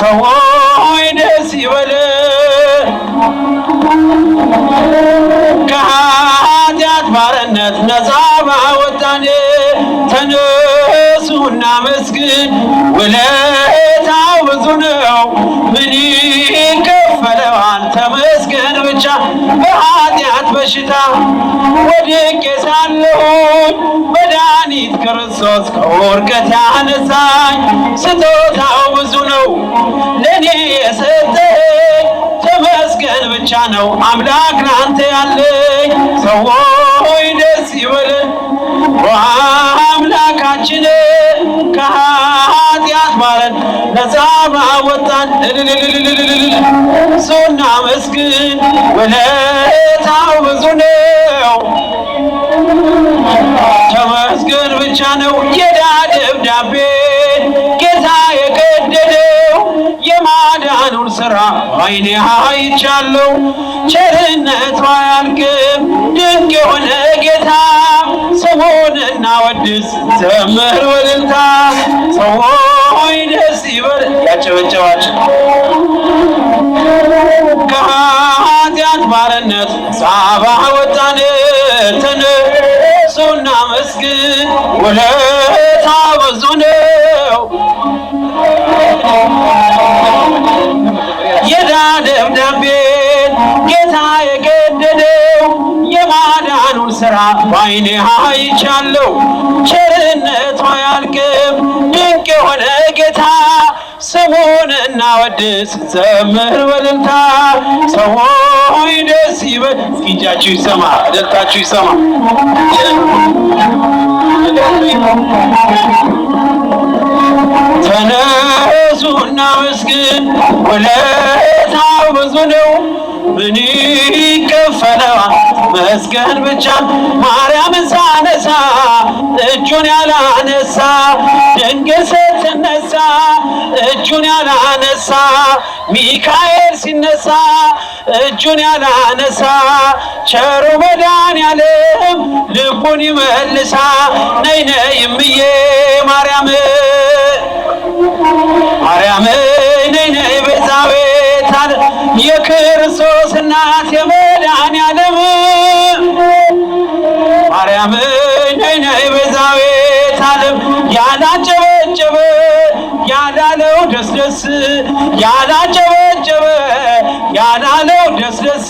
ሰዎች ደስ ይበለን ከኃጢአት ባርነት ነፃ ባወጣን ተነሱ እናመስግን ውለታው ብዙ ነው ምን ይከፈለዋል ተመስገን ብቻ በኃጢአት በሽታ ወድቄ ሳለሁኝ መድኃኒት ክርስቶስ ከውድቀት ያነሳኝ ስጦታው ብዙ ነው ለእኔ የሰጠኝ ተመስገን ብቻ ነው አምላክ ላንተ ያለኝ ሰዎች ደስ ይበለን በአምላካችን ከኃጢአት ባርነት ነፃ ባወጣን እሱ እናመስግን ውለታው ብዙ ነው ተመስገን ብቻ ነው የዕዳ ደብዳቤ ጌታ የቀደደው የማዳኑን ሥራ ዓይኔ አይቻለሁ ቸርነቱ አያልቅም ድንቅ የሆነ ጌታ ስሙን እናወድስ ዘምር በእልልታ ሰዎች ደስ ይበል ያጨበጨባችሁ ከኃጢአት ባርነት ነፃ ባወጣን ተነሱ እናመስግን ውለታው ብዙ ነው የዕዳ ደብዳቤን ጌታ የቀደደው የማዳኑን ሥራ በዓይኔ አይቻለሁ ቸርነቱ አያልቅም ድንቅ የሆነ ጌታ ስሙን እናወድስ ዘምር በእልልታ ሰዎች ደስ ይበል እስኪ እጃችሁ ይሰማ እልልታችሁ ይሰማ ተነሱ እናመስግን ውለታው ብዙ ነው ምን ይከፈለዋል መስገን ብቻ ማርያምን ሳነሳ እጁን ያላነሳ ድንግል ስትነሳ እጁን ያላነሳ ሚካኤል ሲነሳ እጁን ያላነሳ ቸሩ መድኃኔዓለም ልቡን ይመልሳ ነይ ነይ እምዬ ማርያም ነይ ነይ ቤዛዊተ ዓለም የክርስቶስ እናት የመድኃኔዓለም ማርያም ነይ ነይ ቤዛዊተ ዓለም ያላጨበጨበ ያላለው ደስ ደስ ያላጨበጨበ ያላለው ደስ ደስ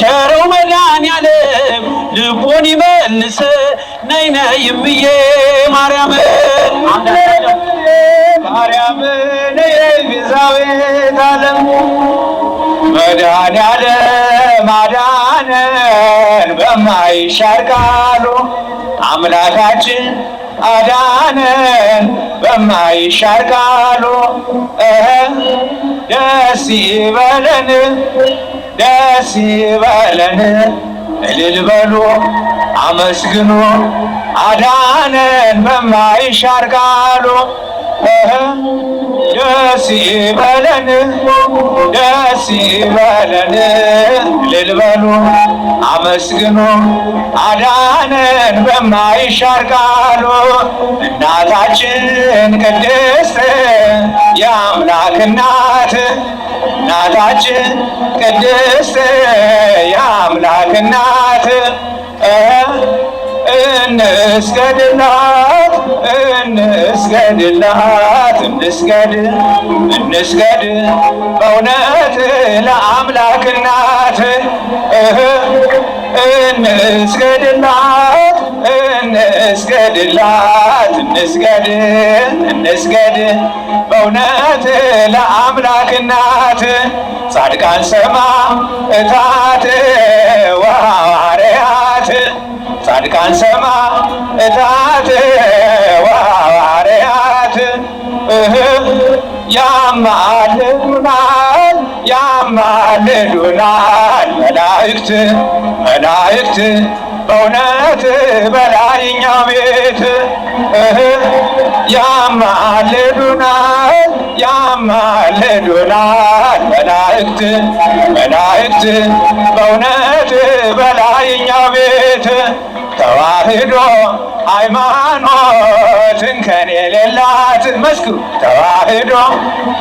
ቸሩ መድኃኔዓለም ልቡን ይመልስ ነይ ነይ እምዬ ማርያም ነይ ቤዛዊተ ዓለም መድኃኔዓለም አዳነን በማይሻር ቃሉ አምላካችን አዳነን በማይሻር ቃሉ ደስ ይበለን ደስ ይበለን እልል በሉ አመስግኑ አዳነን በማይሻር ቃሉ ደስ ይበለን ደስ ይበለን እልል በሉ አመስግኑ አዳነን በማይሻር ቃሉ እናታችን ቅድስት የአምላክ እናት እናታችን ቅድስት የአምላክ እናት እንስገድላት እንስገድላት እንስገድ በእውነት ለአምላክ እናት እንስገድላት እንስገድላት እንስገድ በእውነት ለአምላክ እናት ጻድቃን ሰማዕታት ወሐዋርያት ጻድቃን ሰማዕታት ወሐዋርያት ያማልዱናል መላእክት በእውነት በላይኛው ቤት ያማልዱናል መላእክት በእውነት በላይኛው ቤት ተዋህዶ ተዋህዶ ሃይማኖት እንከን የሌላት መስክሩ ተዋህዶ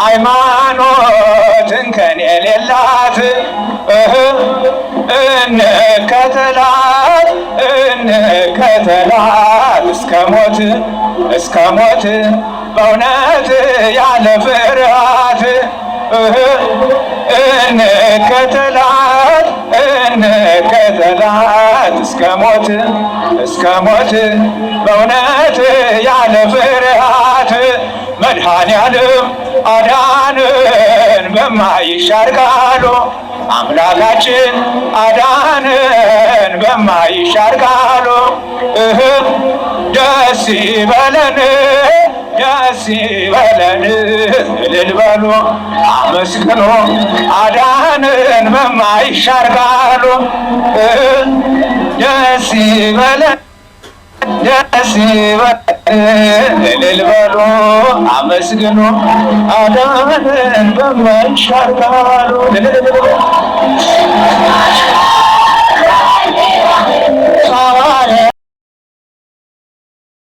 ሃይማኖት እንከን የሌላት እንከተላት እስከ ሞት በእውነት ያለ ፍርሃት እንከተላት እስከ ሞት በእውነት ያለ ፍርሃት መድኃኔዓለም አዳንን በማይሻር ቃሉ አምላካችን አዳንን በማይሻር ቃሉ ደስ ይበለን እልል በሉ አመስግኑ አዳንን በማይሻር ቃሉ ደስ ይበለን እልል በሉ አመስግኑ አዳንን በማይሻር ቃሉ